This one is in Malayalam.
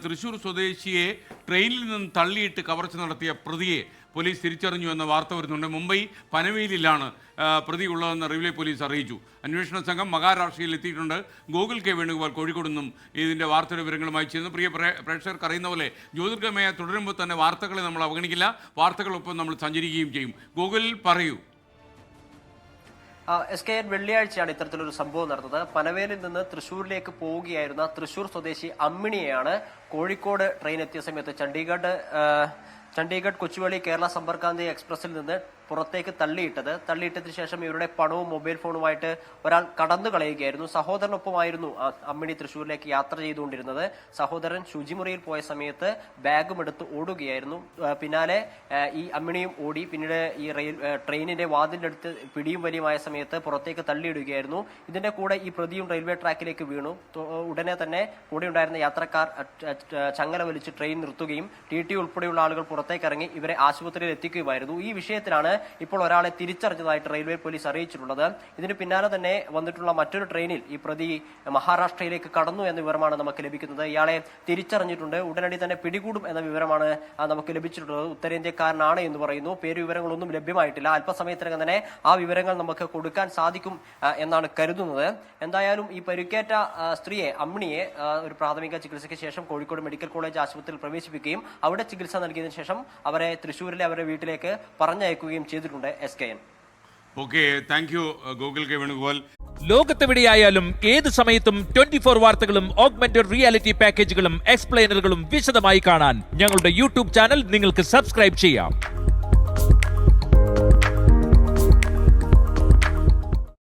തൃശൂർ സ്വദേശിയെ ട്രെയിനിൽ നിന്ന് തള്ളിയിട്ട് കവർച്ച നടത്തിയ പ്രതിയെ പോലീസ് തിരിച്ചറിഞ്ഞു എന്ന വാർത്ത വരുന്നുണ്ട്. മുംബൈ പനവേലിലാണ് പ്രതി ഉള്ളതെന്ന് റെയിൽവേ പോലീസ് അറിയിച്ചു. അന്വേഷണ സംഘം മഹാരാഷ്ട്രയിൽ എത്തിയിട്ടുണ്ട്. ഗോകുൽ കെ വേണുഗോപാൽ കോഴിക്കോട് നിന്നും ഇതിൻ്റെ വാർത്തയുടെ വിവരങ്ങളുമായി ചെയ്യുന്നു. പ്രിയ പ്രേക്ഷകർക്ക് അറിയുന്ന പോലെ ജ്യോതിർഗമയ തുടരുമ്പോൾ തന്നെ വാർത്തകളെ നമ്മൾ അവഗണിക്കില്ല, വാർത്തകളൊപ്പം നമ്മൾ സഞ്ചരിക്കുകയും ചെയ്യും. ഗോകുൽ, പറയൂ. SKN വെള്ളിയാഴ്ചയാണ് ഇത്തരത്തിലൊരു സംഭവം നടന്നത്. പനവേലിൽ നിന്ന് തൃശൂരിലേക്ക് പോവുകയായിരുന്ന തൃശൂർ സ്വദേശി അമ്മിണിയെയാണ് കോഴിക്കോട് ട്രെയിൻ എത്തിയ സമയത്ത് ചണ്ഡീഗഡ് കൊച്ചുവേളി കേരള സമ്പർക്കാന്തി എക്സ്പ്രസിൽ നിന്ന് പുറത്തേക്ക് തള്ളിയിട്ടതിന് ശേഷം ഇവരുടെ പണവും മൊബൈൽ ഫോണുമായിട്ട് ഒരാൾ കടന്നു കളയുകയായിരുന്നു. സഹോദരനൊപ്പമായിരുന്നു അമ്മിണി തൃശൂരിലേക്ക് യാത്ര ചെയ്തുകൊണ്ടിരുന്നത്. സഹോദരൻ ശുചിമുറിയിൽ പോയ സമയത്ത് ബാഗും എടുത്ത് ഓടുകയായിരുന്നു. പിന്നാലെ ഈ അമ്മിണിയും ഓടി. പിന്നീട് ഈ ട്രെയിനിന്റെ വാതിലിന്റെ അടുത്ത് പിടിയും വലിയുമായ സമയത്ത് പുറത്തേക്ക് തള്ളിയിടുകയായിരുന്നു. ഇതിന്റെ കൂടെ ഈ പ്രതിയും റെയിൽവേ ട്രാക്കിലേക്ക് വീണു. ഉടനെ തന്നെ കൂടെ ഉണ്ടായിരുന്ന യാത്രക്കാർ ചങ്ങല വലിച്ച് ട്രെയിൻ നിർത്തുകയും TT ഉൾപ്പെടെയുള്ള ആളുകൾ പുറത്തേക്ക് ഇറങ്ങി ഇവരെ ആശുപത്രിയിൽ എത്തിക്കുകയായിരുന്നു. ഈ വിഷയത്തിലാണ് ഇപ്പോൾ ഒരാളെ തിരിച്ചറിഞ്ഞതായിട്ട് റെയിൽവേ പോലീസ് അറിയിച്ചിട്ടുള്ളത്. ഇതിന് പിന്നാലെ തന്നെ വന്നിട്ടുള്ള മറ്റൊരു ട്രെയിനിൽ ഈ പ്രതി മഹാരാഷ്ട്രയിലേക്ക് കടന്നു എന്ന വിവരമാണ് നമുക്ക് ലഭിക്കുന്നത്. ഇയാളെ തിരിച്ചറിഞ്ഞിട്ടുണ്ട്, ഉടനടി തന്നെ പിടികൂടും എന്ന വിവരമാണ് നമുക്ക് ലഭിച്ചിട്ടുള്ളത്. ഉത്തരേന്ത്യക്കാരനാണ് എന്ന് പറയുന്നു. പേര് വിവരങ്ങളൊന്നും ലഭ്യമായിട്ടില്ല. അല്പസമയത്തിനകം തന്നെ ആ വിവരങ്ങൾ നമുക്ക് കൊടുക്കാൻ സാധിക്കും എന്നാണ് കരുതുന്നത്. എന്തായാലും ഈ പരിക്കേറ്റ സ്ത്രീയെ, അമ്മിണിയെ, ഒരു പ്രാഥമിക ചികിത്സയ്ക്ക് ശേഷം കോഴിക്കോട് മെഡിക്കൽ കോളേജ് ആശുപത്രിയിൽ പ്രവേശിപ്പിക്കുകയും അവിടെ ചികിത്സ നൽകിയതിനു ശേഷം അവരെ തൃശ്ശൂരിലെ അവരുടെ വീട്ടിലേക്ക് പറഞ്ഞയക്കുകയും ചെയ്തിട്ടുണ്ട്. SKN. Okay, thank you Gokul K Venugopal. ലോകത്തെവിടെയായാലും ഏത് സമയത്തും 24 വാർത്തകളും ഓഗ്മെന്റഡ് റിയാലിറ്റി പാക്കേജുകളും എക്സ്പ്ലെയിനറുകളും വിശദമായി കാണാൻ ഞങ്ങളുടെ യൂട്യൂബ് ചാനൽ നിങ്ങൾക്ക് സബ്സ്ക്രൈബ് ചെയ്യാം.